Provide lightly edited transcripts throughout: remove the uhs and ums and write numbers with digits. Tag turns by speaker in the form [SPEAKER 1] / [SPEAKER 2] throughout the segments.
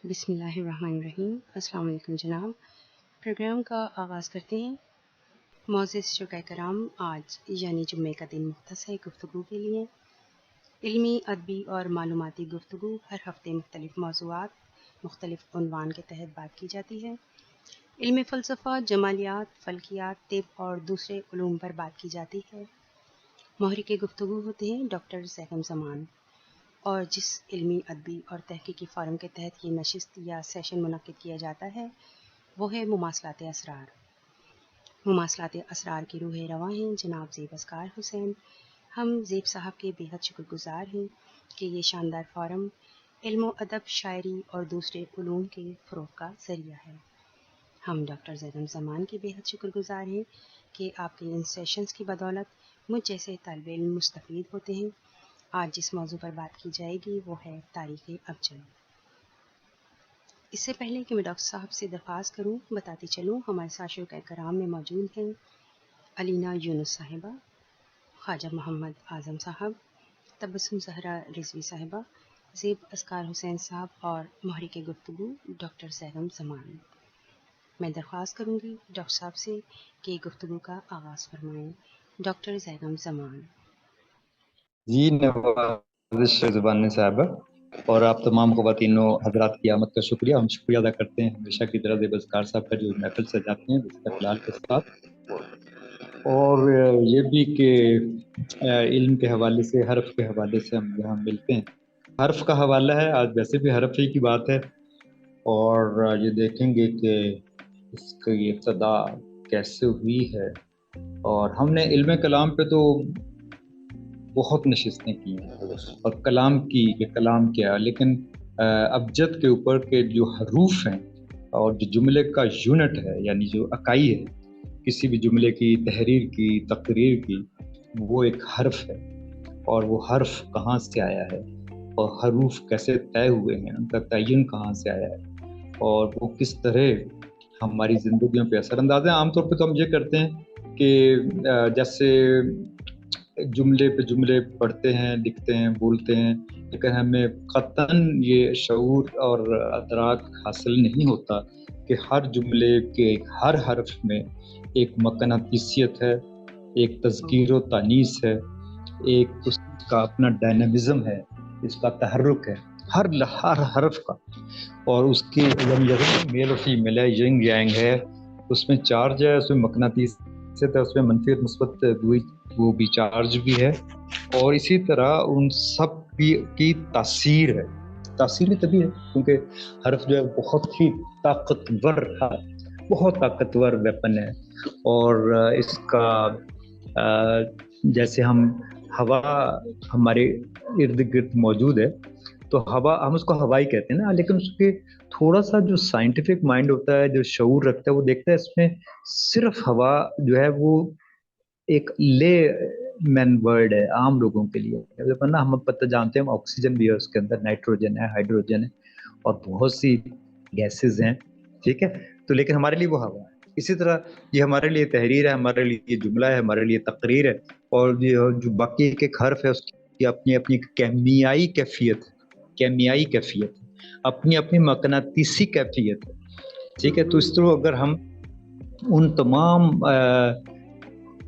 [SPEAKER 1] بسم اللہ الرحمن الرحیم۔ السلام علیکم جناب۔ پروگرام کا آغاز کرتے ہیں۔ معزز شرکاء کرام، آج یعنی جمعے کا دن مختص ہے گفتگو کے لیے۔ علمی، ادبی اور معلوماتی گفتگو ہر ہفتے مختلف موضوعات مختلف عنوان کے تحت بات کی جاتی ہے۔ علم فلسفہ، جمالیات، فلکیات، طب اور دوسرے علوم پر بات کی جاتی ہے۔ محرک گفتگو ہوتے ہیں ڈاکٹر زیغم زمان، اور جس علمی، ادبی اور تحقیقی فارم کے تحت یہ نشست یا سیشن منعقد کیا جاتا ہے وہ ہے مماثلات اسرار۔ مماثلات اسرار کی روح رواں ہیں جناب زیب اسکار حسین۔ ہم زیب صاحب کے بے حد شکر گزار ہیں کہ یہ شاندار فارم علم و ادب، شاعری اور دوسرے علوم کے فروغ کا ذریعہ ہے۔ ہم ڈاکٹر زیغم زمان کے بے حد شکر گزار ہیں کہ آپ کے ان سیشنز کی بدولت مجھ جیسے طالب علم مستفید ہوتے ہیں۔ آج جس موضوع پر بات کی جائے گی وہ ہے تاریخ ابجد۔ اس سے پہلے کہ میں ڈاکٹر صاحب سے درخواست کروں، بتاتی چلوں ہمارے ساتھ شرکاء کرام میں موجود ہیں علینا یونس صاحبہ، خواجہ محمد اعظم صاحب، تبسم زہرا رضوی صاحبہ، زیب اسکار حسین صاحب اور محرک گفتگو ڈاکٹر زیغم زمان۔ میں درخواست کروں گی ڈاکٹر صاحب سے کہ گفتگو کا آغاز فرمائیں۔ ڈاکٹر زیغم زمان۔
[SPEAKER 2] جی، نوازش زبان صاحبہ اور آپ تمام خواتین و حضرات کی آمد کا شکریہ۔ ہم شکریہ ادا کرتے ہیں ہمیشہ کی طرح زیب اسکار صاحب کا جو محفل سجاتے ہیں استقلال کے ساتھ، اور یہ بھی کہ علم کے حوالے سے، حرف کے حوالے سے ہم یہاں ملتے ہیں۔ حرف کا حوالہ ہے، آج ویسے بھی حرف ہی کی بات ہے، اور یہ دیکھیں گے کہ اس کی ابتدا کیسے ہوئی ہے۔ اور ہم نے علم کلام پہ تو بہت نشستیں کی ہیں اور کلام کی کہ کلام کیا، لیکن ابجد کے اوپر کے جو حروف ہیں اور جو جملے کا یونٹ ہے، یعنی جو اکائی ہے کسی بھی جملے کی تحریر کی، تقریر کی، وہ ایک حرف ہے، اور وہ حرف کہاں سے آیا ہے اور حروف کیسے طے ہوئے ہیں، ان کا تعین کہاں سے آیا ہے، اور وہ کس طرح ہماری زندگیوں پہ اثر انداز ہے۔ عام طور پہ تو ہم یہ کرتے ہیں کہ جیسے جملے پہ جملے پڑھتے ہیں، لکھتے ہیں، بولتے ہیں، لیکن ہمیں قطعاً یہ شعور اور ادراک حاصل نہیں ہوتا کہ ہر جملے کے ہر حرف میں ایک مقناطیسیت ہے، ایک تذکیر و تانیث ہے، ایک اس کا اپنا ڈائنامزم ہے، اس کا تحرک ہے ہر حرف کا، اور اس کی میل اور فیمیل ہے، ینگ یانگ ہے، اس میں چارج ہے، اس میں مقناطیسیت ہے، اس میں منفی اور مثبت وہ بھی چارج بھی ہے، اور اسی طرح ان سب کی تاثیر ہے۔ تاثیر بھی تبھی ہے کیونکہ حرف جو ہے بہت ہی طاقتور ہے، بہت طاقتور ویپن ہے، اور اس کا جیسے ہوا ہمارے ارد گرد موجود ہے، تو ہوا ہم اس کو ہوا ہی کہتے ہیں نا، لیکن اس کے تھوڑا سا جو سائنٹیفک مائنڈ ہوتا ہے، جو شعور رکھتا ہے، وہ دیکھتا ہے اس میں صرف ہوا جو ہے وہ ایک لے مین ورڈ ہے عام لوگوں کے لیے، ورنہ ہم پتہ جانتے ہیں آکسیجن بھی ہے اس کے اندر، نائٹروجن ہے، ہائیڈروجن ہے، اور بہت سی گیسز ہیں، ٹھیک ہے، تو لیکن ہمارے لیے وہ ہوا ہے۔ اسی طرح یہ ہمارے لیے تحریر ہے، ہمارے لیے یہ جملہ ہے، ہمارے لیے تقریر ہے، اور جو باقی کے حرف ہے اس کی اپنی اپنی کیمیائی کیفیت ہے، اپنی اپنی مقناطیسی کیفیت ہے، ٹھیک ہے۔ تو اس طرح اگر ہم ان تمام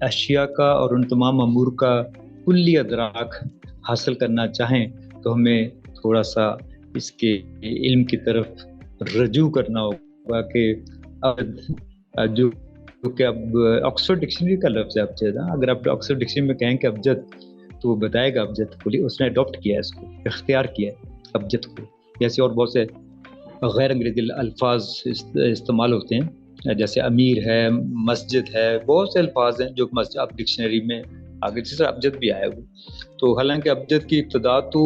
[SPEAKER 2] اشیاء کا اور ان تمام امور کا کلی ادراک حاصل کرنا چاہیں تو ہمیں تھوڑا سا اس کے علم کی طرف رجوع کرنا ہوگا کہ جو کہ اب آکسفورڈ ڈکشنری کا لفظ ہے ابجد۔ اگر آپ آکسفورڈ ڈکشنری میں کہیں کہ ابجد تو وہ بتائے گا ابجد کو، اس نے اڈاپٹ کیا ہے، اس کو اختیار کیا ہے ابجد کو، جیسے اور بہت سے غیر انگریزی الفاظ استعمال ہوتے ہیں، جیسے امیر ہے، مسجد ہے، بہت سے الفاظ ہیں جو مسجد اب ڈکشنری میں آگے، جس طرح ابجد بھی آیا ہوا۔ تو حالانکہ ابجد کی ابتدا تو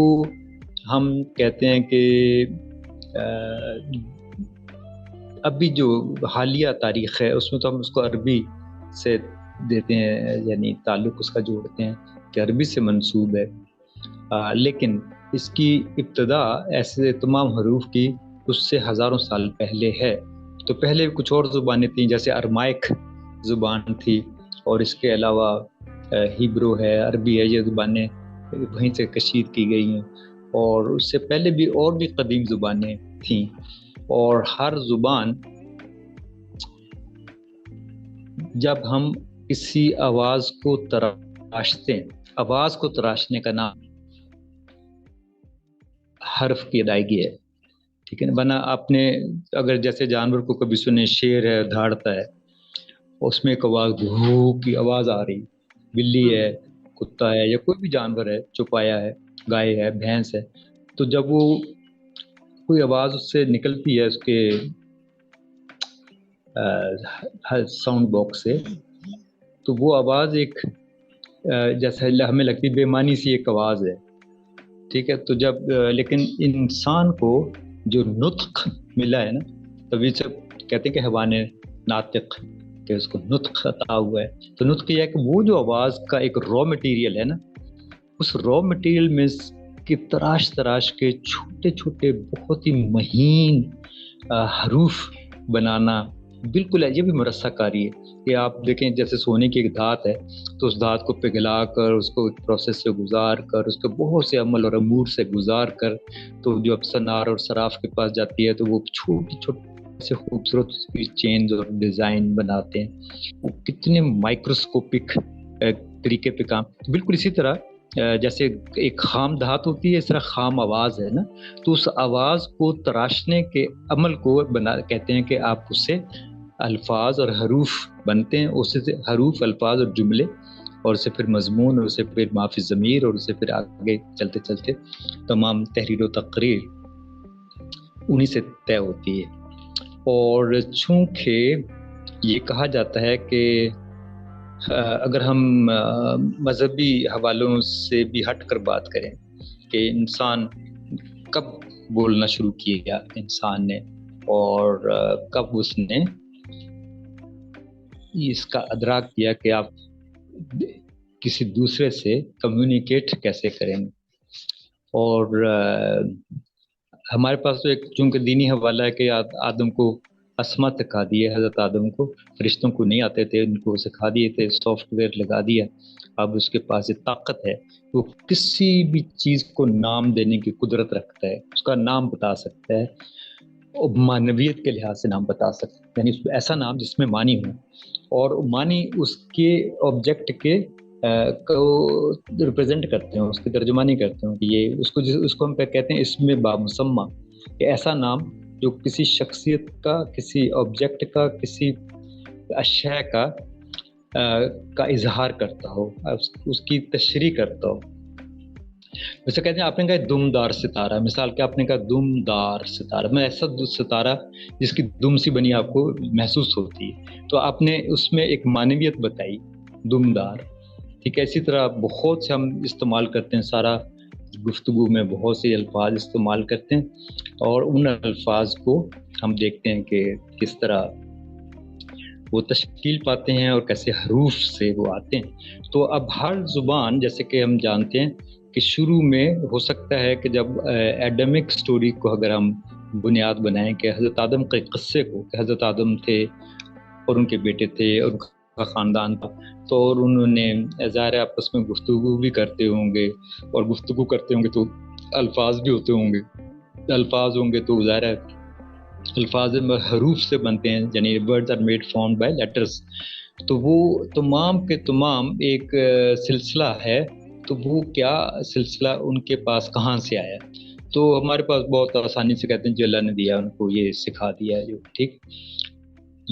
[SPEAKER 2] ہم کہتے ہیں کہ ابھی جو حالیہ تاریخ ہے اس میں تو ہم اس کو عربی سے دیتے ہیں، یعنی تعلق اس کا جوڑتے ہیں کہ عربی سے منسوب ہے، لیکن اس کی ابتدا ایسے تمام حروف کی اس سے ہزاروں سال پہلے ہے۔ تو پہلے کچھ اور زبانیں تھیں، جیسے ارمائک زبان تھی، اور اس کے علاوہ ہیبرو ہے، عربی ہے، یہ زبانیں وہیں سے کشید کی گئی ہیں، اور اس سے پہلے بھی اور بھی قدیم زبانیں تھیں, اور ہر زبان جب ہم کسی آواز کو تراشتے ہیں, آواز کو تراشنے کا نام حرف کی ادائیگی ہے, ٹھیک ہے نا. ورنہ آپ نے اگر جیسے جانور کو کبھی سنے, شیر ہے دھاڑتا ہے, اس میں ایک آواز بھو کی آواز آ رہی, بلی ہے, کتا ہے, یا کوئی بھی جانور ہے, چوپایا ہے, گائے ہے, بھینس ہے, تو جب وہ کوئی آواز اس سے نکلتی ہے اس کے ساؤنڈ باکس سے, تو وہ آواز ایک جیسے ہمیں لگتی بے معنی سی ایک آواز ہے, ٹھیک ہے. تو جب لیکن انسان کو جو نطق ملا ہے نا, تبھی سے کہتے ہیں کہ حیوان ناطق, کہ اس کو نطق عطا ہوا ہے. تو نطق یہ ہے کہ وہ جو آواز کا ایک را مٹیریل ہے نا, اس را مٹیریل میں کی تراش کے چھوٹے چھوٹے بہت ہی مہین حروف بنانا بالکل ہے. یہ بھی مرصع کاری ہے کہ آپ دیکھیں جیسے سونے کی ایک دھات ہے, تو اس دھات کو پگھلا کر, اس کو ایک پروسیس سے گزار کر, اس کو بہت سے عمل اور امور سے گزار کر, تو جو اب سنار اور صراف کے پاس جاتی ہے, تو وہ چھوٹی چھوٹی سے خوبصورت چینز اور ڈیزائن بناتے ہیں. وہ کتنے مائکروسکوپک طریقے پہ کام. بالکل اسی طرح جیسے ایک خام دھات ہوتی ہے, اس طرح خام آواز ہے نا, تو اس آواز کو تراشنے کے عمل کو کہتے ہیں کہ آپ اس سے الفاظ اور حروف بنتے ہیں, اس سے حروف, الفاظ اور جملے, اور اسے پھر مضمون, اور اسے پھر مافی ضمیر, اور اسے پھر آگے چلتے چلتے تمام تحریر و تقریر انہی سے طے ہوتی ہے. اور چونکہ یہ کہا جاتا ہے کہ اگر ہم مذہبی حوالوں سے بھی ہٹ کر بات کریں کہ انسان کب بولنا شروع کیا انسان نے, اور کب اس نے اس کا ادراک کیا کہ آپ کسی دوسرے سے کمیونیکیٹ کیسے کریں. اور ہمارے پاس تو ایک چونکہ دینی حوالہ ہے کہ آدم کو اسما سکھا دیے, حضرت آدم کو, فرشتوں کو نہیں آتے تھے, ان کو سکھا دیے تھے, سافٹ ویئر لگا دیا. اب اس کے پاس یہ طاقت ہے, وہ کسی بھی چیز کو نام دینے کی قدرت رکھتا ہے, اس کا نام بتا سکتا ہے, اور معنویت کے لحاظ سے نام بتا سکتا ہے, یعنی ایسا نام جس میں معنی ہو, اور معنی اس کے آبجیکٹ کے کو ریپرزینٹ کرتے ہیں, اس کی ترجمانی کرتے ہیں کہ یہ اس کو ہم کہتے ہیں اسم بامسمہ, کہ ایسا نام جو کسی شخصیت کا, کسی آبجیکٹ کا, کسی اشیاء کا اظہار کرتا ہو, اس کی تشریح کرتا ہو. ویسے کہتے ہیں آپ نے کہا دمدار ستارہ, مثال کہ آپ نے کہا دمدار ستارہ, میں ایسا ستارہ جس کی دم سی بنی آپ کو محسوس ہوتی ہے, تو آپ نے اس میں ایک معنویت بتائی, دمدار, ٹھیک ہے. اسی طرح بہت سے ہم استعمال کرتے ہیں, سارا گفتگو میں بہت سے الفاظ استعمال کرتے ہیں, اور ان الفاظ کو ہم دیکھتے ہیں کہ کس طرح وہ تشکیل پاتے ہیں اور کیسے حروف سے وہ آتے ہیں. تو اب ہر زبان, جیسے کہ ہم جانتے ہیں کہ شروع میں ہو سکتا ہے کہ جب ایڈمک سٹوری کو اگر ہم بنیاد بنائیں کہ حضرت آدم کے قصے کو, کہ حضرت آدم تھے اور ان کے بیٹے تھے اور ان کا خاندان تھا, تو اور انہوں نے ظاہر آپس میں گفتگو بھی کرتے ہوں گے, اور گفتگو کرتے ہوں گے تو الفاظ بھی ہوتے ہوں گے, الفاظ ہوں گے تو ظاہر ہے الفاظ حروف سے بنتے ہیں, یعنی words are made formed by letters. تو وہ تمام کے تمام ایک سلسلہ ہے, تو وہ کیا سلسلہ ان کے پاس کہاں سے آیا, تو ہمارے پاس بہت آسانی سے کہتے ہیں جو اللہ نے دیا ان کو یہ سکھا دیا ہے جو, ٹھیک.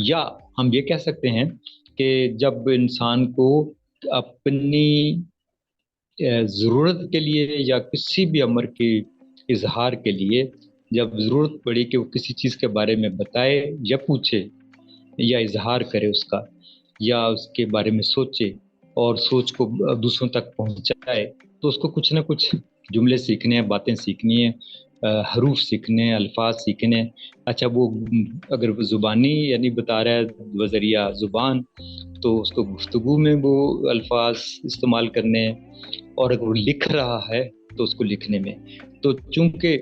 [SPEAKER 2] یا ہم یہ کہہ سکتے ہیں کہ جب انسان کو اپنی ضرورت کے لیے یا کسی بھی امر کے اظہار کے لیے جب ضرورت پڑی کہ وہ کسی چیز کے بارے میں بتائے یا پوچھے یا اظہار کرے اس کا, یا اس کے بارے میں سوچے اور سوچ کو دوسروں تک پہنچائے, تو اس کو کچھ نہ کچھ جملے سیکھنے ہیں, باتیں سیکھنی ہیں, حروف سیکھنے ہیں, الفاظ سیکھنے ہیں. اچھا وہ اگر وہ زبانی یعنی بتا رہا ہے بذریعہ زبان, تو اس کو گفتگو میں وہ الفاظ استعمال کرنے ہیں, اور اگر وہ لکھ رہا ہے تو اس کو لکھنے میں. تو چونکہ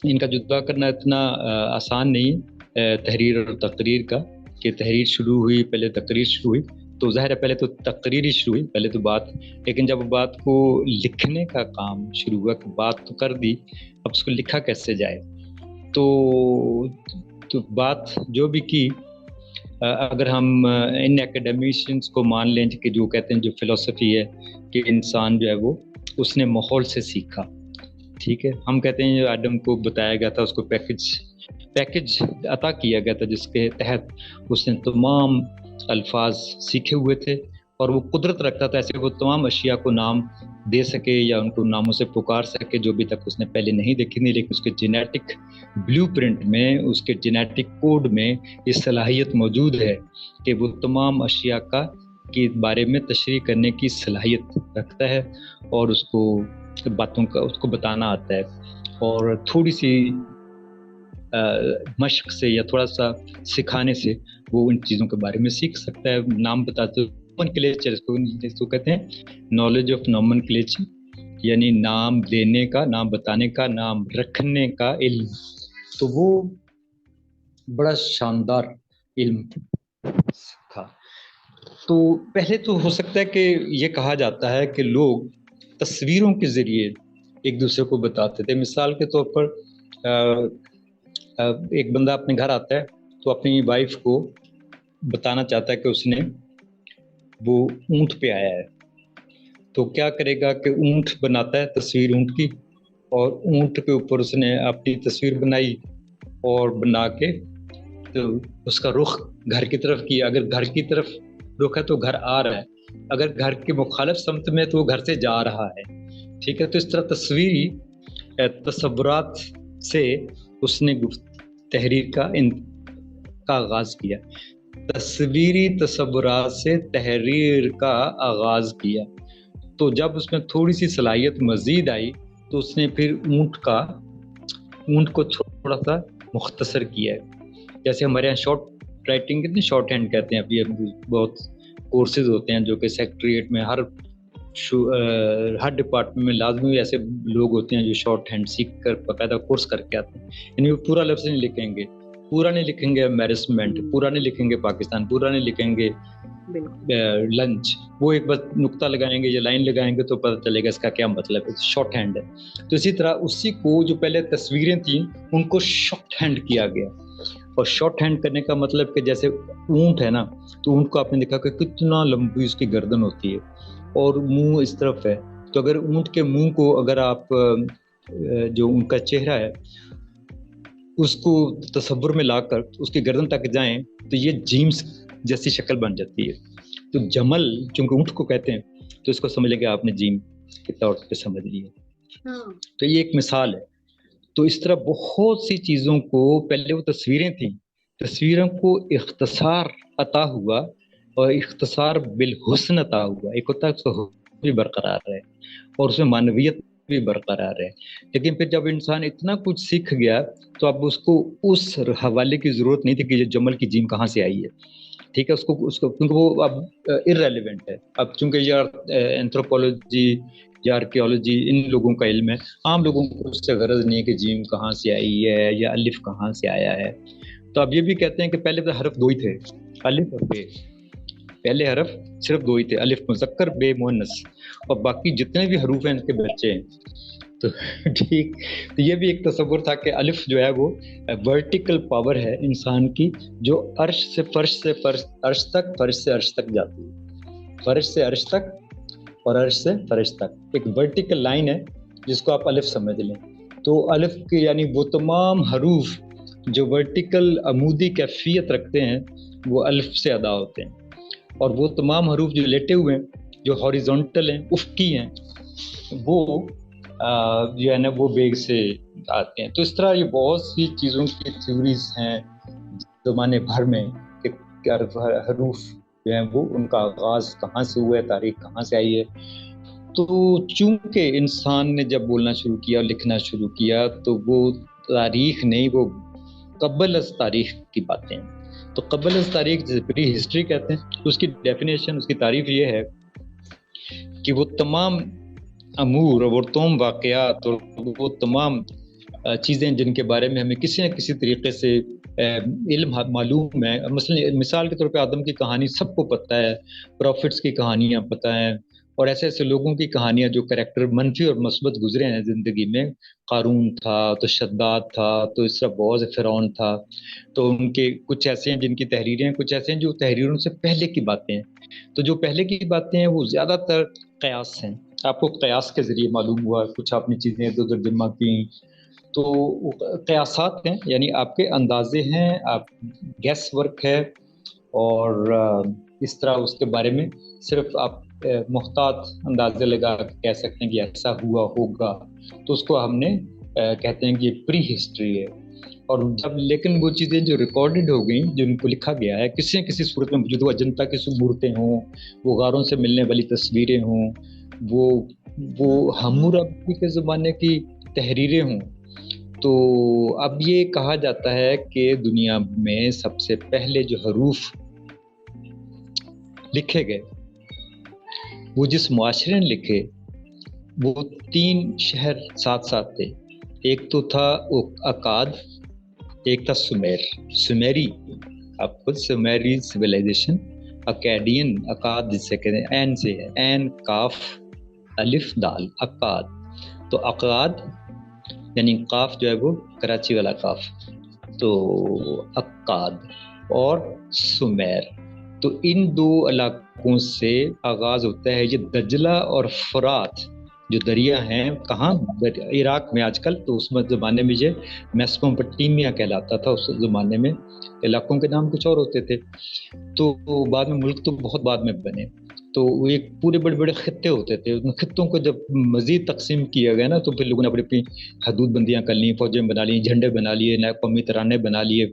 [SPEAKER 2] ان کا جدا کرنا اتنا آسان نہیں تحریر اور تقریر کا, کہ تحریر شروع ہوئی پہلے تقریر شروع ہوئی, تو ظاہر ہے پہلے تو تقریر ہی شروع ہوئی, پہلے تو بات, لیکن جب بات کو لکھنے کا کام شروع ہوا کہ بات تو کر دی, اب اس کو لکھا کیسے جائے, تو بات جو بھی کی، اگر ہم ان ایکڈیمیشنز کو مان لیں کہ جو کہتے ہیں جو فلسفی ہے کہ انسان جو ہے وہ اس نے ماحول سے سیکھا، ٹھیک ہے. ہم کہتے ہیں جو ایڈم کو بتایا گیا تھا، اس کو پیکج عطا کیا گیا تھا جس کے تحت اس نے تمام الفاظ سیکھے ہوئے تھے، اور وہ قدرت رکھتا تھا ایسے وہ تمام اشیاء کو نام دے سکے یا ان کو ناموں سے پکار سکے جو بھی تک اس نے پہلے نہیں دیکھی تھی. لیکن اس کے جینیٹک بلیو پرنٹ میں، اس کے جینیٹک کوڈ میں یہ صلاحیت موجود ہے کہ وہ تمام اشیاء کے بارے میں تشریح کرنے کی صلاحیت رکھتا ہے، اور اس کو باتوں کا اس کو بتانا آتا ہے، اور تھوڑی سی مشق سے یا تھوڑا سا سکھانے سے وہ ان چیزوں کے بارے میں سیکھ سکتا ہے. نام بتاتے نومنکلیچر اس کو کہتے ہیں، نالج آف نومنکلیچر، یعنی نام دینے کا، نام بتانے کا، نام رکھنے کا علم. تو وہ بڑا شاندار علم تھا. تو پہلے تو ہو سکتا ہے کہ یہ کہا جاتا ہے کہ لوگ تصویروں کے ذریعے ایک دوسرے کو بتاتے تھے. مثال کے طور پر ایک بندہ اپنے گھر آتا ہے تو اپنی وائف کو بتانا چاہتا ہے کہ اس نے وہ اونٹ پہ آیا ہے، تو کیا کرے گا کہ اونٹ بناتا ہے، تصویر اونٹ کی، اور اونٹ کے اوپر اس نے اپنی تصویر بنائی اور بنا کے تو اس کا رخ گھر کی طرف کیا. اگر گھر کی طرف رخ ہے تو گھر آ رہا ہے، اگر گھر کے مخالف سمت میں تو وہ گھر سے جا رہا ہے، ٹھیک ہے. تو اس طرح تصویری تصورات سے اس نے تحریر کا آغاز کیا، تصویری تصورات سے تحریر کا آغاز کیا. تو جب اس میں تھوڑی سی صلاحیت مزید آئی تو اس نے پھر اونٹ کو تھوڑا سا مختصر کیا ہے. جیسے ہمارے یہاں شارٹ رائٹنگ کتنی شارٹ ہینڈ کہتے ہیں، ابھی بہت کورسز ہوتے ہیں جو کہ سیکریٹریٹ میں ہر ڈپارٹمنٹ میں لازمی ایسے لوگ ہوتے ہیں جو شارٹ ہینڈ سیکھ کر باقاعدہ کورس کر کے آتے ہیں. یعنی وہ پورا لفظ نہیں لکھیں گے، پورا نہیں لکھیں گے ایمبیرسمنٹ، پورا نہیں لکھیں گے پاکستان، پورا نہیں لکھیں گے لنچ، وہ ایک بس نقطہ لگائیں گے یا لائن لگائیں گے تو پتہ چلے گا اس کا کیا مطلب ہے. شارٹ ہینڈ ہے. تو اسی طرح اسی کو جو پہلے تصویریں تھیں ان کو شارٹ ہینڈ کیا گیا. اور شارٹ ہینڈ کرنے کا مطلب کہ جیسے اونٹ ہے نا، تو اونٹ کو آپ نے دیکھا کہ کتنا لمبی اس کی گردن ہوتی ہے اور منہ اس طرف ہے. تو اگر اونٹ کے منہ کو اگر آپ جو ان کا چہرہ ہے اس کو تصور میں لا کر اس کی گردن تک جائیں تو یہ جیمز جیسی شکل بن جاتی ہے. تو جمل چونکہ اونٹ کو کہتے ہیں تو اس کو سمجھ لیں کہ آپ نے جیم کے طور پہ سمجھ لی ہے. تو یہ ایک مثال ہے. تو اس طرح بہت سی چیزوں کو پہلے وہ تصویریں تھیں، تصویروں کو اختصار عطا ہوا اور اختصار بالحسن عطا ہوا. ایک ہوتا ہے اس کو بھی برقرار ہے اور اس میں معنویت بھی برقرار ہے. لیکن پھر جب انسان اتنا کچھ سیکھ گیا تو اب اس کو اس حوالے کی ضرورت نہیں تھی کہ یہ جمل کی جیم کہاں سے آئی ہے، ٹھیک ہے. اس کو کیونکہ وہ اب ارریلیونٹ ہے. اب چونکہ یہ اینتھروپولوجی یا آرکیولوجی ان لوگوں کا علم ہے، عام لوگوں کو اس سے غرض نہیں ہے کہ جیم کہاں سے آئی ہے یا الف کہاں سے آیا ہے. تو اب یہ بھی کہتے ہیں کہ پہلے تو حرف دو ہی تھے، الف اور بے. پہلے حرف صرف دو ہی تھے، الف مذکر بے مؤنث، اور باقی جتنے بھی حروف ہیں ان کے بچے ہیں. تو ٹھیک، تو یہ بھی ایک تصور تھا کہ الف جو ہے وہ ورٹیکل پاور ہے انسان کی، جو عرش سے فرش سے عرش تک، فرش سے عرش تک جاتی ہے، فرش سے عرش تک اور عرش سے فرش تک ایک ورٹیکل لائن ہے جس کو آپ الف سمجھ لیں. تو الف کے یعنی وہ تمام حروف جو ورٹیکل عمودی کیفیت رکھتے ہیں وہ الف سے ادا ہوتے ہیں، اور وہ تمام حروف جو لیٹے ہوئے ہیں جو ہاریزونٹل ہیں، افقی ہیں، وہ جو ہے نا وہ بیگ سے آتے ہیں. تو اس طرح یہ بہت سی چیزوں کی تھیوریز ہیں زمانے بھر میں کہ حروف جو ہیں وہ ان کا آغاز کہاں سے ہوا ہے، تاریخ کہاں سے آئی ہے. تو چونکہ انسان نے جب بولنا شروع کیا اور لکھنا شروع کیا تو وہ تاریخ نہیں، وہ قبل از تاریخ کی باتیں. تو قبل از تاریخ جسے پری ہسٹری کہتے ہیں، اس کی ڈیفینیشن، اس کی تعریف یہ ہے کہ وہ تمام امور اور وہ تمام واقعات اور وہ تمام چیزیں جن کے بارے میں ہمیں کسی نہ کسی طریقے سے علم معلوم ہے. مثال کے طور پہ آدم کی کہانی سب کو پتہ ہے، پروفٹس کی کہانیاں پتہ ہیں، اور ایسے ایسے لوگوں کی کہانیاں جو کریکٹر منفی اور مثبت گزرے ہیں زندگی میں. قارون تھا تو شداد تھا تو اس طرح بہت فرعون تھا. تو ان کے کچھ ایسے ہیں جن کی تحریریں ہیں, کچھ ایسے ہیں جو تحریروں سے پہلے کی باتیں ہیں. تو جو پہلے کی باتیں ہیں وہ زیادہ تر قیاس ہیں. آپ کو قیاس کے ذریعے معلوم ہوا, کچھ آپ نے چیزیں ادھر ادھر جمع کی. تو قیاسات ہیں, یعنی آپ کے اندازے ہیں, آپ گیس ورک ہے, اور اس طرح اس کے بارے میں صرف آپ محتاط اندازے لگا کے کہہ سکتے ہیں کہ ایسا ہوا ہوگا. تو اس کو ہم نے کہتے ہیں کہ یہ پری ہسٹری ہے. اور جب لیکن وہ چیزیں جو ریکارڈڈ ہو گئیں, جو ان کو لکھا گیا ہے, کسی نہ کسی صورت میں موجود ہو, اجنتا کی صورتیں ہوں, وہ غاروں سے ملنے والی تصویریں ہوں, وہ حمورابی کے زمانے کی تحریریں ہوں, تو اب یہ کہا جاتا ہے کہ دنیا میں سب سے پہلے جو حروف لکھے گئے وہ جس معاشرے نے لکھے وہ 3 شہر ساتھ ساتھ تھے. ایک تو تھا اکاد, ایک تھا سمیری, آپ خود سمیری سویلائزیشن, اکیڈین, اکاد جسے کہتے ہیں این سے ہے, این کاف الف دال, اکاد. تو اکاد یعنی قاف جو ہے وہ کراچی والا قاف, تو اکاد اور سمیر. تو ان 2 علاقوں سے آغاز ہوتا ہے یہ دجلہ اور فرات جو دریا ہیں. کہاں؟ عراق میں آج کل. تو اس زمانے میں یہ میسوپوٹیمیا کہلاتا تھا. اس زمانے میں علاقوں کے نام کچھ اور ہوتے تھے. تو بعد میں ملک تو بہت بعد میں بنے. تو وہ ایک پورے بڑے بڑے خطے ہوتے تھے. ان خطوں کو جب مزید تقسیم کیا گیا نا, تو پھر لوگوں نے اپنی حدود بندیاں کر لی, فوجیں بنا لی, جھنڈے بنا لیے, نئے قومی ترانے بنا لیے.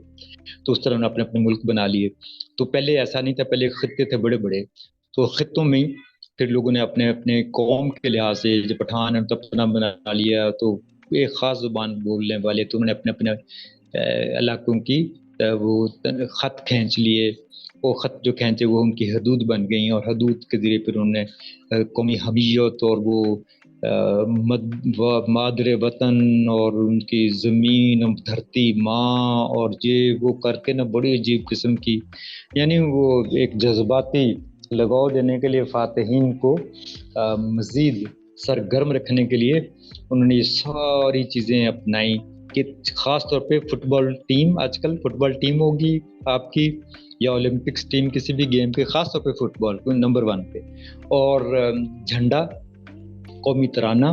[SPEAKER 2] تو اس طرح انہوں نے اپنے ملک بنا لیے. تو پہلے ایسا نہیں تھا, پہلے خطے تھے بڑے بڑے. تو خطوں میں پھر لوگوں نے اپنے اپنے قوم کے لحاظ سے, جو پٹھان ہیں تو اپنا بنا لیا, تو ایک خاص زبان بولنے والے, تو انہوں نے اپنے اپنے علاقوں کی وہ خط کھینچ لیے. وہ خط جو کھینچے وہ ان کی حدود بن گئیں, اور حدود کے ذریعے پھر انہوں نے قومی حمیت اور وہ مادر وطن اور ان کی زمین, دھرتی ماں, اور یہ وہ کر کے نا بڑی عجیب قسم کی, یعنی وہ ایک جذباتی لگاؤ دینے کے لیے فاتحین کو مزید سرگرم رکھنے کے لیے انہوں نے یہ ساری چیزیں اپنائیں. کہ خاص طور پہ فٹ بال ٹیم, آج کل فٹ بال ٹیم ہوگی آپ کی, یا اولمپکس ٹیم کسی بھی گیم کے, خاص طور پہ فٹ بال نمبر 1 پہ, اور جھنڈا, قومی ترانہ,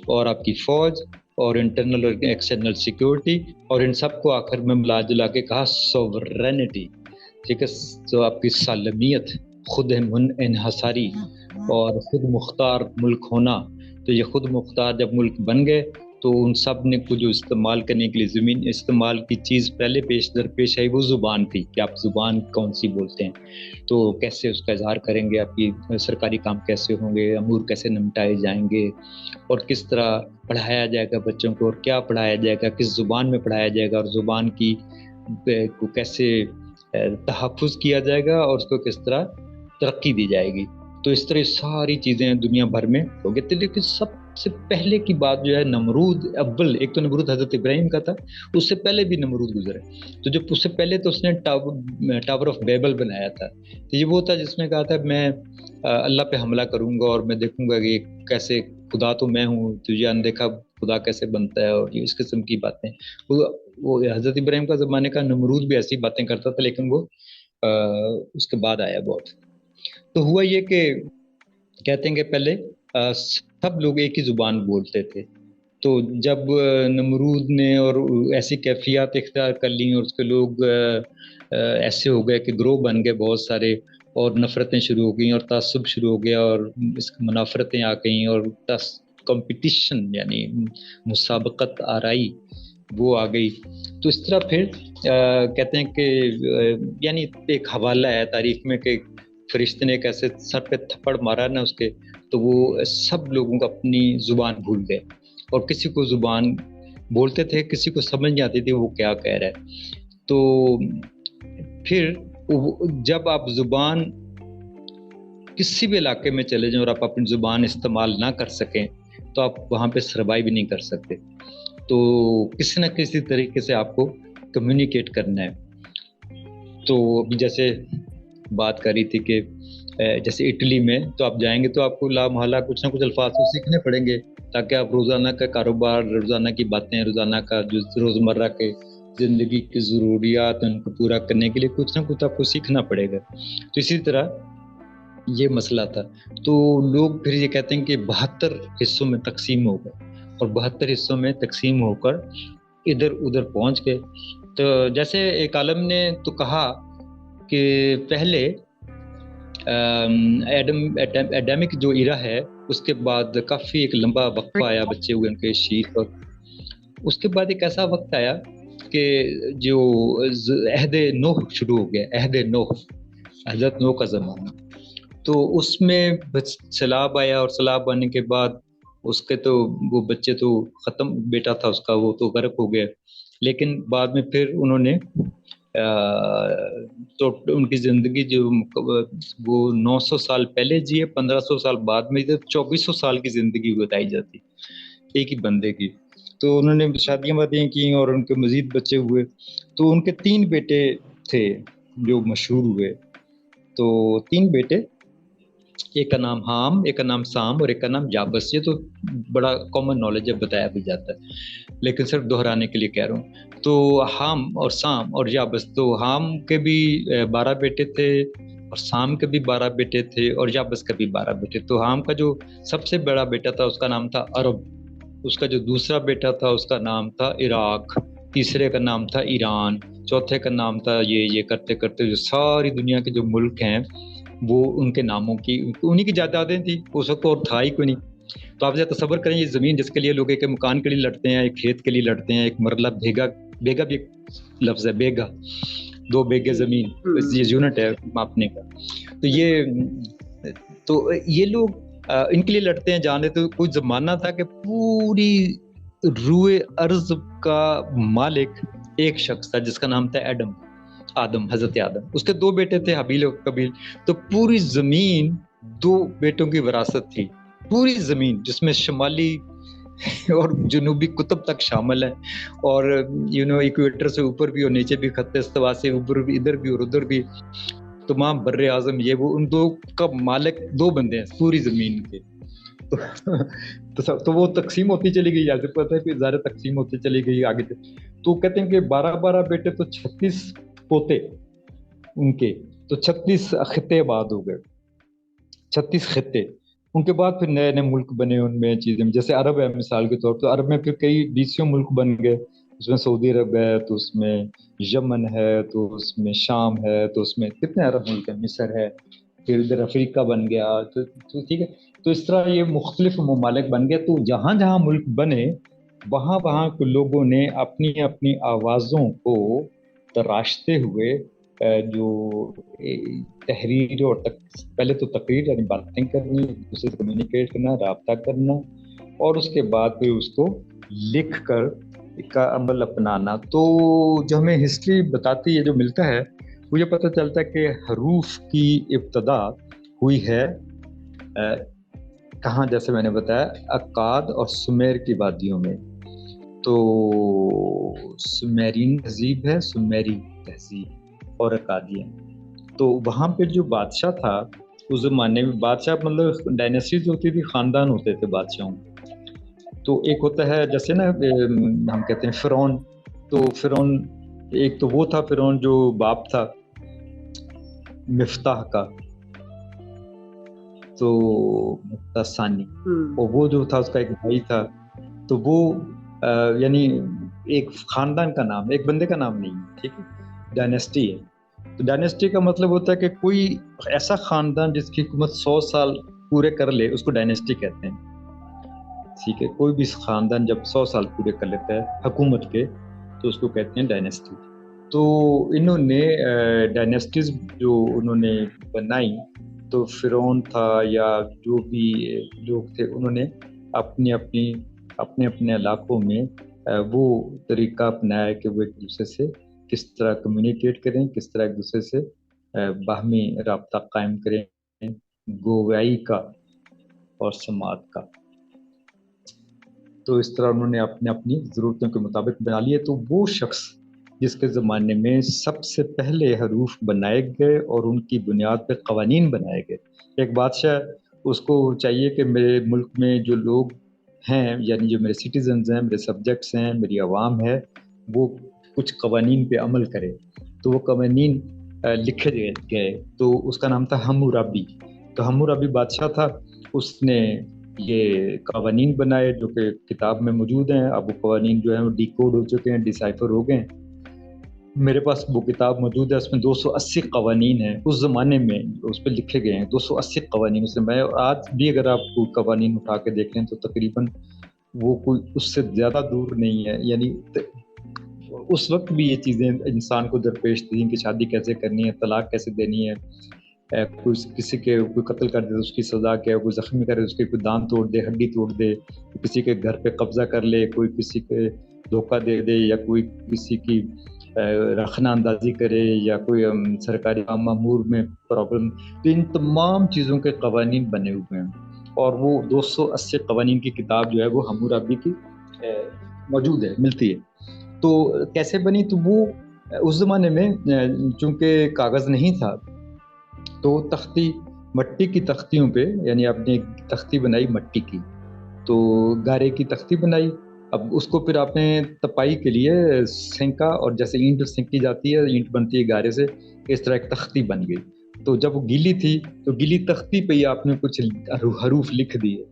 [SPEAKER 2] اور آپ کی فوج, اور انٹرنل اور ایکسٹرنل سیکیورٹی, اور ان سب کو آخر میں ملا جلا کے کہا سوورینٹی. ٹھیک ہے, جو آپ کی سالمیت, خود انحصاری اور خود مختار ملک ہونا. تو یہ خود مختار جب ملک بن گئے تو ان سب نے کو جو استعمال کرنے کے لیے زمین استعمال کی چیز پہلے پیش در پیش آئی, وہ زبان تھی کہ آپ زبان کون سی بولتے ہیں, تو کیسے اس کا اظہار کریں گے, آپ کی سرکاری کام کیسے ہوں گے, امور کیسے نمٹائے جائیں گے, اور کس طرح پڑھایا جائے گا بچوں کو, اور کیا پڑھایا جائے گا, کس زبان میں پڑھایا جائے گا, اور زبان کی کو کیسے تحفظ کیا جائے گا, اور اس کو کس طرح ترقی دی جائے گی. تو اس طرح ساری چیزیں دنیا بھر میں ہو گئی. لیکن سب سے پہلے کی بات جو ہے نمرود اول, ایک تو نمرود حضرت ابراہیم کا تھا, اس سے پہلے بھی نمرود گزرے. تو جو اس سے پہلے تو اس نے ٹاور آف بیبل بنایا تھا. تو یہ وہ تھا جس میں کہا تھا میں اللہ پہ حملہ کروں گا, اور میں دیکھوں گا کہ کیسے خدا تو میں ہوں, تجھے اندیکھا خدا کیسے بنتا ہے, اور اس قسم کی باتیں. وہ حضرت ابراہیم کا زمانے کا نمرود بھی ایسی باتیں کرتا تھا, لیکن وہ اس کے بعد آیا بہت. تو ہوا یہ کہ کہتے ہیں کہ پہلے سب لوگ ایک ہی زبان بولتے تھے. تو جب نمرود نے اور ایسی کیفیات اختیار کر لیں, اور اس کے لوگ ایسے ہو گئے کہ گروہ بن گئے بہت سارے, اور نفرتیں شروع ہو گئیں, اور تعصب شروع ہو گیا, اور اس منافرتیں آ گئیں, اور کمپٹیشن یعنی مسابقت آرائی وہ آ گئی. تو اس طرح پھر کہتے ہیں کہ یعنی ایک حوالہ ہے تاریخ میں کہ فرشتے نے ایک ایسے سر پہ تھپڑ مارا نا اس کے, تو وہ سب لوگوں کو اپنی زبان بھول گئے, اور کسی کو زبان بولتے تھے, کسی کو سمجھ نہیں آتی تھی وہ کیا کہہ رہا ہے. تو پھر جب آپ زبان کسی بھی علاقے میں چلے جائیں اور آپ اپنی زبان استعمال نہ کر سکیں تو آپ وہاں پہ سروائیو بھی نہیں کر سکتے. تو کسی نہ کسی طریقے سے آپ کو کمیونیکیٹ کرنا ہے. تو ابھی جیسے بات کری تھی کہ جیسے اٹلی میں تو آپ جائیں گے تو آپ کو لا محالہ کچھ نہ کچھ الفاظ تو سیکھنے پڑیں گے تاکہ آپ روزانہ کا کاروبار، روزانہ کی باتیں، روزانہ کا جو روزمرہ کے زندگی کی ضروریات ان کو پورا کرنے کے لیے کچھ نہ کچھ آپ کو سیکھنا پڑے گا. تو اسی طرح یہ مسئلہ تھا. تو لوگ پھر یہ کہتے ہیں کہ 72 حصوں میں تقسیم ہو گئے اور 72 حصوں میں تقسیم ہو کر ادھر ادھر پہنچ گئے. تو جیسے ایک عالم نے تو کہا کہ پہلے ایڈمک جو ایرا ہے اس کے بعد کافی ایک لمبا وقفہ آیا، بچے ہوئے ان کے شیخ، اور اس کے بعد ایک ایسا وقت آیا کہ جو عہد نوح شروع ہو گیا، عہد نوح، حضرت نوح کا زمانہ. تو اس میں سیلاب آیا اور سیلاب آنے کے بعد اس کے تو وہ بچے تو ختم، بیٹا تھا اس کا وہ تو غرق ہو گیا. لیکن بعد میں پھر انہوں نے تو ان کی زندگی جو وہ 900 سال پہلے جیے، 1500 سال بعد میں 2400 سال کی زندگی بتائی جاتی ایک ہی بندے کی. تو انہوں نے شادیاں وادیاں کی اور ان کے مزید بچے ہوئے. تو ان کے 3 بیٹے تھے جو مشہور ہوئے. تو 3 بیٹے، ایک کا نام حام، ایک کا نام سام اور ایک کا نام جابس. یہ تو بڑا کامن نالج ہے، بتایا بھی جاتا ہے لیکن صرف دہرانے کے لیے کہہ رہا ہوں. تو حام اور سام اور جابس، تو حام کے بھی 12 بیٹے تھے اور سام کے بھی 12 بیٹے تھے اور جابس کے بھی 12 بیٹے. تو حام کا جو سب سے بڑا بیٹا تھا اس کا نام تھا عرب، اس کا جو دوسرا بیٹا تھا اس کا نام تھا عراق، تیسرے کا نام تھا ایران، چوتھے کا نام تھا یہ کرتے کرتے جو ساری دنیا کے جو ملک ہیں وہ ان کے ناموں کی، انہی کی جائیدادیں تھیں اس وقت، اور تھا ہی کوئی نہیں. تو آپ تصور کریں یہ زمین جس کے لیے لوگ ایک مکان کے لیے لڑتے ہیں، ایک کھیت کے لیے لڑتے ہیں، ایک مرلہ بیگھا بھی ایک لفظ ہے، بیگھا 2 بیگھے زمین، یہ یونٹ ہے ماپنے کا. تو یہ لوگ ان کے لیے لڑتے ہیں. جانے تو کوئی زمانہ تھا کہ پوری روئے ارض کا مالک ایک شخص تھا جس کا نام تھا آدم، حضرت آدم. اس کے 2 بیٹے تھے، حابیل اور قابیل. تو پوری زمین 2 بیٹوں کی وراثت تھی، پوری زمین جس میں شمالی اور جنوبی قطب تک شامل ہے، اور ایکویٹر سے اوپر بھی اور نیچے بھی، خط استوا سے اوپر بھی، ادھر بھی اور ادھر بھی، تمام بر اعظم یہ وہ، ان 2 کا مالک 2 بندے ہیں پوری زمین کے. تو وہ تقسیم ہوتی چلی گئی، جیسے پتہ ہے کہ زیادہ تقسیم ہوتی چلی گئی آگے. تو کہتے ہیں کہ 12 بیٹے تو 36 پوتے ان کے، تو 36 خطے آباد ہو گئے، 36 خطے. ان کے بعد پھر نئے نئے ملک بنے ان میں چیزیں، جیسے عرب ہے مثال کے طور پر. عرب میں پھر کئی 20 ملک بن گئے. اس میں سعودی عرب ہے، تو اس میں یمن ہے، تو اس میں شام ہے، تو اس میں کتنے عرب ملک ہیں، مصر ہے، پھر ادھر افریقہ بن گیا. تو ٹھیک ہے. تو اس طرح یہ مختلف ممالک بن گئے. تو جہاں جہاں ملک بنے وہاں کے لوگوں نے اپنی اپنی آوازوں کو تراشتے ہوئے جو تحریر اور پہلے تو تقریر یعنی باتیں کرنی، اسے کمیونیکیٹ کرنا، رابطہ کرنا، اور اس کے بعد پھر اس کو لکھ کر کا عمل اپنانا. تو جو ہمیں ہسٹری بتاتی ہے، جو ملتا ہے، وہ یہ پتہ چلتا ہے کہ حروف کی ابتدا ہوئی ہے کہاں، جیسے میں نے بتایا اکاد اور سمیر کی وادیوں میں. تو سمیرین تہذیب ہے، سمیری تہذیب اور اکادین. تو وہاں پہ جو بادشاہ تھا اس زمانے میں، بادشاہ مطلب ڈائنیسٹیز ہوتی تھی، خاندان ہوتے تھے بادشاہوں. تو ایک ہوتا ہے جیسے نا ہم کہتے ہیں فرعون. تو فرعون ایک تو وہ تھا، فرعون جو باپ تھا مفتاح کا، تو مفتاح ثانی، اور وہ جو تھا اس کا ایک بھائی تھا. تو وہ یعنی ایک خاندان کا نام، ایک بندے کا نام نہیں ہے، ٹھیک ہے، ڈائنیسٹی ہے. تو ڈائنیسٹی کا مطلب ہوتا ہے کہ کوئی ایسا خاندان جس کی حکومت 100 سال پورے کر لے اس کو ڈائنیسٹی کہتے ہیں. ٹھیک ہے، کوئی بھی خاندان جب 100 سال پورے کر لیتا ہے حکومت کے تو اس کو کہتے ہیں ڈائنیسٹی. تو انہوں نے ڈائنیسٹیز جو انہوں نے بنائی، تو فرعون تھا یا جو بھی لوگ تھے، انہوں نے اپنے علاقوں میں وہ طریقہ اپنایا کہ وہ ایک دوسرے سے کس طرح کمیونیکیٹ کریں، کس طرح ایک دوسرے سے باہمی رابطہ قائم کریں، گویائی کا اور سماعت کا. تو اس طرح انہوں نے اپنی ضرورتوں کے مطابق بنا لیے. تو وہ شخص جس کے زمانے میں سب سے پہلے حروف بنائے گئے اور ان کی بنیاد پہ قوانین بنائے گئے. ایک بادشاہ، اس کو چاہیے کہ میرے ملک میں جو لوگ ہیں، یعنی جو میرے سٹیزنز ہیں، میرے سبجیکٹس ہیں، میری عوام ہے، وہ کچھ قوانین پہ عمل کرے. تو وہ قوانین لکھے گئے. تو اس کا نام تھا حمورابی. تو حمورابی بادشاہ تھا، اس نے یہ قوانین بنائے جو کہ کتاب میں موجود ہیں. اب وہ قوانین جو ہیں وہ ڈی کوڈ ہو چکے ہیں، ڈیسائفر ہو گئے ہیں. میرے پاس وہ کتاب موجود ہے، اس میں 280 قوانین ہیں اس زمانے میں، اس پہ لکھے گئے ہیں 280 قوانین. اس میں آج بھی اگر آپ کو قوانین اٹھا کے دیکھ لیں تو تقریباً وہ کوئی اس سے زیادہ دور نہیں ہے. یعنی اس وقت بھی یہ چیزیں انسان کو درپیش تھیں کہ شادی کیسے کرنی ہے، طلاق کیسے دینی ہے، کسی کے کوئی قتل کر دے تو اس کی سزا کیا ہے، کوئی زخمی کرے اس کے کوئی دانت توڑ دے، ہڈی توڑ دے، کسی کے گھر پہ قبضہ کر لے، کوئی کسی کے دھوکہ دے دے، یا کوئی کسی کی رخنہ اندازی کرے، یا کوئی سرکاری مامور میں پرابلم. تو ان تمام چیزوں کے قوانین بنے ہوئے ہیں، اور وہ 280 قوانین کی کتاب جو ہے وہ حمورابی کی موجود ہے، ملتی ہے. تو کیسے بنی؟ تو وہ اس زمانے میں چونکہ کاغذ نہیں تھا تو تختی، مٹی کی تختیوں پہ، یعنی آپ نے تختی بنائی مٹی کی، تو گارے کی تختی بنائی. اب اس کو پھر آپ نے تپائی کے لیے سینکا، اور جیسے اینٹ سینکی جاتی ہے، اینٹ بنتی ہے گارے سے، اس طرح ایک تختی بن گئی. تو جب وہ گیلی تھی تو گیلی تختی پہ ہی آپ نے کچھ حروف لکھ دیے،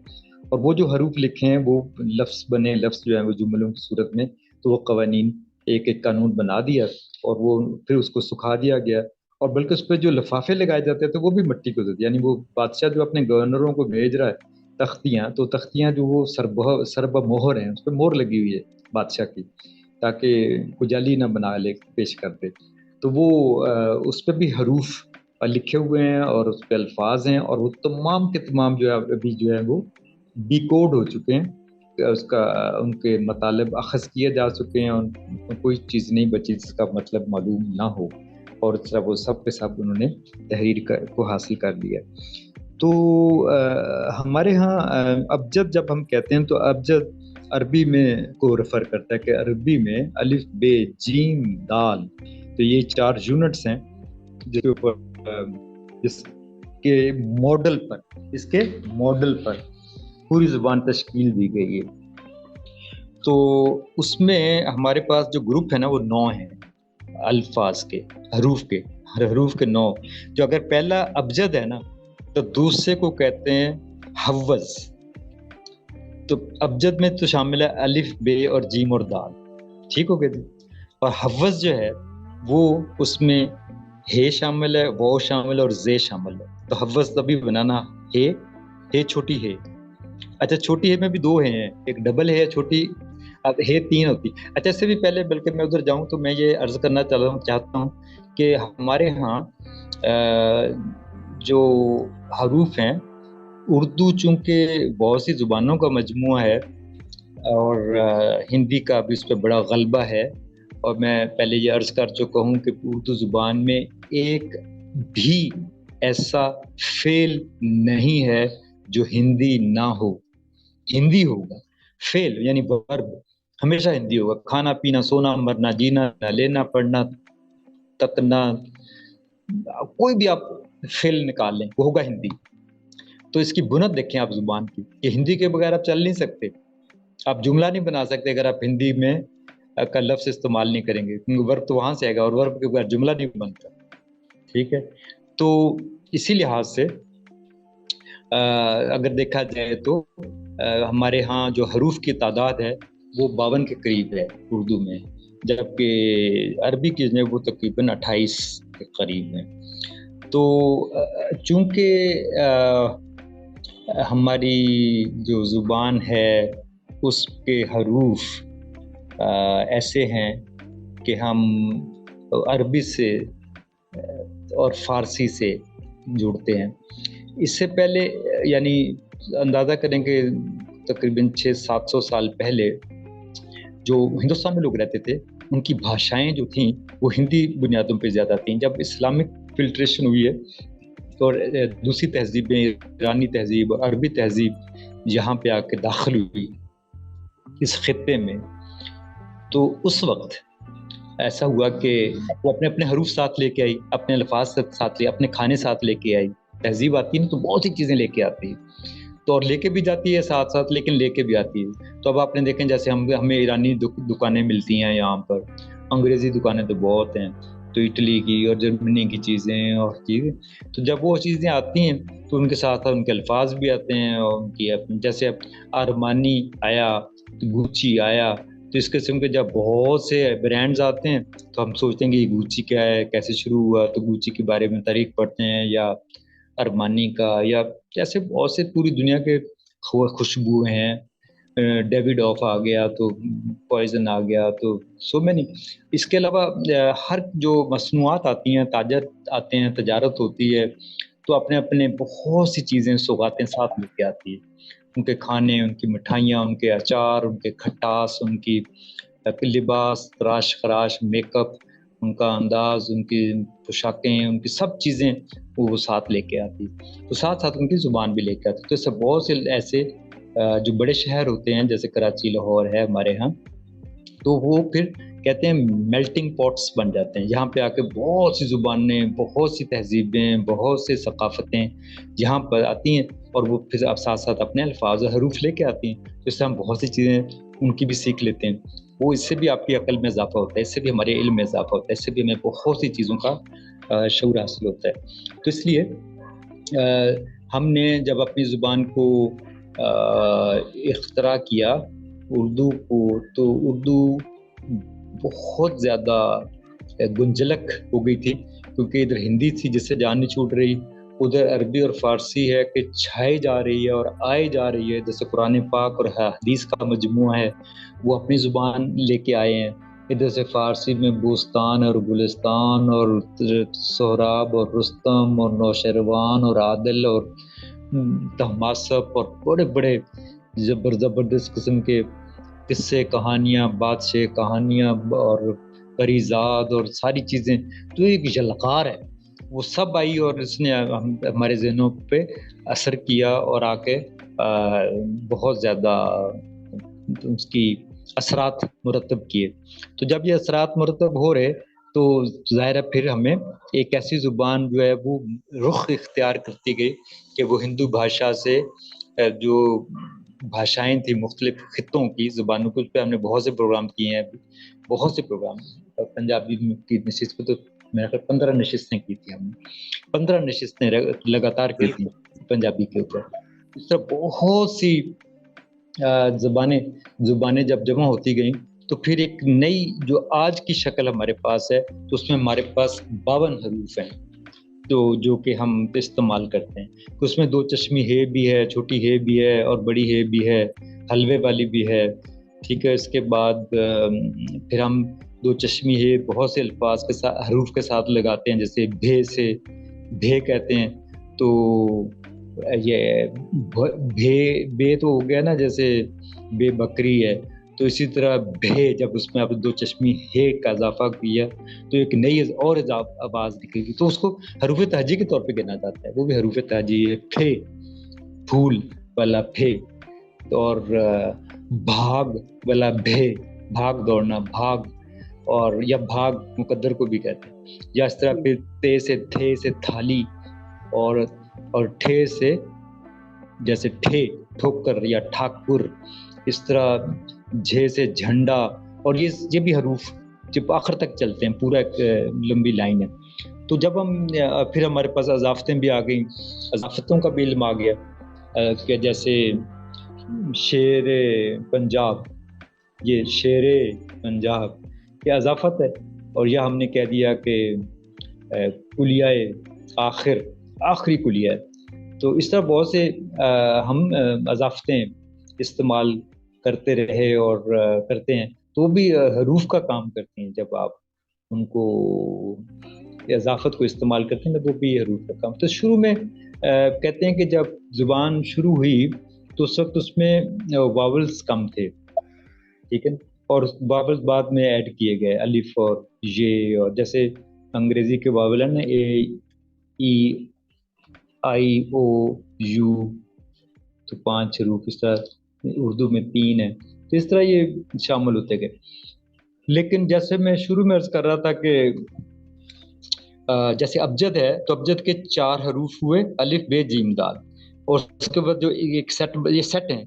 [SPEAKER 2] اور وہ جو حروف لکھے ہیں وہ لفظ بنے، لفظ جو ہیں وہ جملوں کی صورت میں. تو وہ قوانین ایک ایک قانون بنا دیا، اور وہ پھر اس کو سکھا دیا گیا. اور بلکہ اس پہ جو لفافے لگائے جاتے تھے وہ بھی مٹی کے ہوتے، یعنی وہ بادشاہ جو اپنے گورنروں کو بھیج رہا ہے تختیاں، تو تختیاں جو وہ سربہ مہر ہیں، اس پہ مہر لگی ہوئی ہے بادشاہ کی، تاکہ کوئی جعلی نہ بنا لے پیش کر دے. تو وہ اس پہ بھی حروف لکھے ہوئے ہیں اور اس پہ الفاظ ہیں، اور وہ تمام کے تمام جو ہے ابھی جو ہے وہ ڈی کوڈ ہو چکے ہیں. اس کا ان کے مطالب اخذ کیے جا چکے ہیں، اور کوئی چیز نہیں بچی جس کا مطلب معلوم نہ ہو، اور اس طرح وہ سب کے سب انہوں نے تحریر کو حاصل کر لیا. تو ہمارے ہاں ابجد جب ہم کہتے ہیں تو ابجد عربی میں کو ریفر کرتا ہے، کہ عربی میں الف بے جیم دال، تو یہ 4 یونٹس ہیں جس کے اوپر اس کے ماڈل پر پوری زبان تشکیل دی گئی ہے. تو اس میں ہمارے پاس جو گروپ ہے نا وہ 9 ہیں الفاظ کے، حروف کے 9. جو اگر پہلا ابجد ہے نا تو دوسرے کو کہتے ہیں حوز. تو ابجد میں تو شامل ہے الف بے اور جیم اور دال، ٹھیک ہو گیا جی. اور حوز جو ہے وہ اس میں ہے شامل ہے، وہ شامل ہے، اور زے شامل ہے. تو حوز تبھی بنانا ہے چھوٹی ہے. اچھا چھوٹی ہے میں بھی 2 ہیں، ایک ڈبل ہے چھوٹی، اب ہے 3 ہوتی. اچھا اس سے بھی پہلے بلکہ میں ادھر جاؤں تو میں یہ عرض کرنا چاہتا ہوں کہ ہمارے ہاں جو حروف ہیں، اردو چونکہ بہت سی زبانوں کا مجموعہ ہے، اور ہندی کا بھی اس پہ بڑا غلبہ ہے. اور میں پہلے یہ عرض کر چکا ہوں کہ اردو زبان میں ایک بھی ایسا فعل نہیں ہے جو ہندی نہ ہو. ہندی ہوگا، فعل یعنی ورب ہمیشہ ہندی ہوگا. کھانا پینا، سونا مرنا، جینا لینا، پڑھنا، تکنا، کوئی بھی آپ فعل نکال لیں وہ ہوگا ہندی. تو اس کی بنت دیکھیں آپ زبان کی، کہ ہندی کے بغیر آپ چل نہیں سکتے، آپ جملہ نہیں بنا سکتے اگر آپ ہندی میں کا لفظ استعمال نہیں کریں گے، کیونکہ ورب تو وہاں سے آئے گا، اور ورب کے بغیر جملہ نہیں بنتا. ٹھیک ہے. تو اسی لحاظ سے اگر دیکھا جائے تو ہمارے ہاں جو حروف کی تعداد ہے وہ 52 کے قریب ہے اردو میں، جبکہ عربی کی جو وہ تقریباً 28 کے قریب ہے. تو چونکہ ہماری جو زبان ہے اس کے حروف ایسے ہیں کہ ہم عربی سے اور فارسی سے جڑتے ہیں. اس سے پہلے یعنی اندازہ کریں کہ تقریباً 600-700 سال پہلے جو ہندوستان میں لوگ رہتے تھے ان کی بھاشائیں جو تھیں وہ ہندی بنیادوں پہ زیادہ تھیں. جب اسلامک فلٹریشن ہوئی ہے اور دوسری تہذیبیں، ایرانی تہذیب اور عربی تہذیب یہاں پہ آ کے داخل ہوئی اس خطے میں، تو اس وقت ایسا ہوا کہ وہ اپنے اپنے حروف ساتھ لے کے آئی, اپنے الفاظ ساتھ لے, اپنے کھانے ساتھ لے کے آئی. تہذیب آتی ہے نا تو بہت سی چیزیں لے کے آتی ہے, تو اور لے کے بھی جاتی ہے ساتھ ساتھ, لیکن لے کے بھی آتی ہے. تو اب آپ نے دیکھیں جیسے ہمیں ایرانی دکانیں ملتی ہیں یہاں پر, انگریزی دکانیں تو بہت ہیں, تو اٹلی کی اور جرمنی کی چیزیں اور چیزیں, تو جب وہ چیزیں آتی ہیں تو ان کے ساتھ ان کے الفاظ بھی آتے ہیں, اور ان کی جیسے ارمانی آیا, گوچی آیا, تو اس قسم کے جب بہت سے برانڈز آتے ہیں تو ہم سوچتے ہیں کہ یہ گوچی کیا ہے, کیسے شروع ہوا, تو گوچی کے بارے میں تاریخ پڑھتے ہیں, یا ارمانی کا, یا جیسے بہت سے پوری دنیا کے خوشبو ہیں, ڈیوڈ آف آ گیا, تو پوائزن آ گیا, تو سو میں نہیں. اس کے علاوہ ہر جو مصنوعات آتی ہیں, تاجر آتے ہیں, تجارت ہوتی ہے, تو اپنے اپنے بہت سی چیزیں سوغاتیں ساتھ لے کے آتی ہے. ان کے کھانے, ان کی مٹھائیاں, ان کے اچار, ان کے کھٹاس, ان کی لباس, تراش خراش, میک اپ, ان کا انداز, ان کی پوشاکیں, ان کی سب چیزیں وہ ساتھ لے کے آتی, تو ساتھ ساتھ ان کی زبان بھی لے کے آتی. تو اس سے بہت سے ایسے جو بڑے شہر ہوتے ہیں جیسے کراچی, لاہور ہے ہمارے ہاں, تو وہ پھر کہتے ہیں میلٹنگ پاٹس بن جاتے ہیں. یہاں پہ آ کے بہت سی زبانیں, بہت سی تہذیبیں, بہت سی ثقافتیں یہاں پر آتی ہیں, اور وہ پھر اب ساتھ ساتھ اپنے الفاظ اور حروف لے کے آتی ہیں. تو اس سے ہم بہت سی چیزیں ان کی بھی سیکھ لیتے ہیں. وہ اس سے بھی آپ کی عقل میں اضافہ ہوتا ہے, اس سے بھی ہمارے علم میں اضافہ ہوتا ہے, اس سے بھی ہمیں بہت سی چیزوں کا شعور حاصل ہوتا ہے. تو اس لیے ہم نے جب اپنی زبان کو اختراع کیا اردو کو, تو اردو بہت زیادہ گنجلک ہو گئی تھی, کیونکہ ادھر ہندی تھی جس سے جان نہیں چھوٹ رہی, ادھر عربی اور فارسی ہے کہ چھائی جا رہی ہے اور آئے جا رہی ہے. جیسے قرآن پاک اور حدیث کا مجموعہ ہے, وہ اپنی زبان لے کے آئے ہیں. ادھر سے فارسی میں بوستان اور گلستان اور سہراب اور رستم اور نوشروان اور عادل اور تہماسپ اور بڑے بڑے زبردست قسم کے قصے, کہانیاں, بادشاہ کہانیاں اور پریزاد اور ساری چیزیں, تو ایک جلکار ہے, وہ سب آئی اور اس نے ہمارے ذہنوں پہ اثر کیا اور آ کے بہت زیادہ اس کی اثرات مرتب کیے. تو جب یہ اثرات مرتب ہو رہے تو ظاہر ہے پھر ہمیں ایک ایسی زبان جو ہے وہ رخ اختیار کرتی گئی کہ وہ ہندو بھاشا سے جو بھاشائیں تھیں مختلف خطوں کی زبانوں کو, اس پہ ہم نے بہت سے پروگرام کیے ہیں, بہت سے پروگرام. پنجابی کی نشست پہ تو میرے خیال 15 نشستیں کی تھی ہم نے, 15 نشستیں لگاتار کی تھیں پنجابی کے اوپر. اس طرح بہت سی زبانیں جب جمع ہوتی گئیں تو پھر ایک نئی جو آج کی شکل ہمارے پاس ہے, تو اس میں ہمارے پاس 52 حروف ہیں, تو جو کہ ہم استعمال کرتے ہیں. اس میں 2 چشمی ہے بھی ہے, چھوٹی ہے بھی ہے, اور بڑی ہے بھی ہے, حلوے والی بھی ہے, ٹھیک ہے. اس کے بعد پھر ہم 2 چشمی ہے بہت سے الفاظ کے ساتھ, حروف کے ساتھ لگاتے ہیں, جیسے بھے سے بھے کہتے ہیں, تو یہ بے تو ہو گیا نا, جیسے بے بکری ہے, تو اسی طرح بھے جب اس میں آپ 2 چشمی ہے کا اضافہ کیا تو ایک نئی اور آواز نکلے گی, تو اس کو حروف تہجی کے طور پہ گنا جاتا ہے. وہ بھی حروف تہجی ہے, پھے پھول والا پھے, اور بھاگ والا بھے, بھاگ دوڑنا بھاگ, اور یا بھاگ مقدر کو بھی کہتے ہیں. یا اس طرح پھر تے سے تھے سے تھالی, اور ٹھے سے جیسے ٹھے ٹھوکر یا ٹھاکر, اس طرح جھے سے جھنڈا, اور یہ بھی حروف جب آخر تک چلتے ہیں, پورا ایک لمبی لائن ہے. تو جب ہم پھر ہمارے پاس اضافتیں بھی آ گئیں, اضافتوں کا بھی علم آ گیا, کہ جیسے شیر پنجاب, یہ شیر پنجاب یہ اضافت ہے, اور یہ ہم نے کہہ دیا کہ کلیہ آخری کلیہ ہے. تو اس طرح بہت سے ہم اضافتیں استعمال کرتے رہے اور کرتے ہیں, تو بھی حروف کا کام کرتی ہیں. جب آپ ان کو اضافت کو استعمال کرتے ہیں تو بھی حروف کا کام. تو شروع میں کہتے ہیں کہ جب زبان شروع ہوئی تو اس وقت اس میں واولز کم تھے, ٹھیک ہے, اور واولز بعد میں ایڈ کیے گئے, الف اور یہ, اور جیسے انگریزی کے واول ہیں نا, اے ای آئی او یو, تو 5 حروف, اس طرح اردو میں 3 ہے, تو اس طرح یہ شامل ہوتے گئے. لیکن جیسے میں شروع میں عرض کر رہا تھا کہ جیسے ابجد ہے تو ابجد کے 4 حروف ہوئے الف بے جیم دال، اور اس کے بعد جو ایک سیٹ، یہ سیٹ ہیں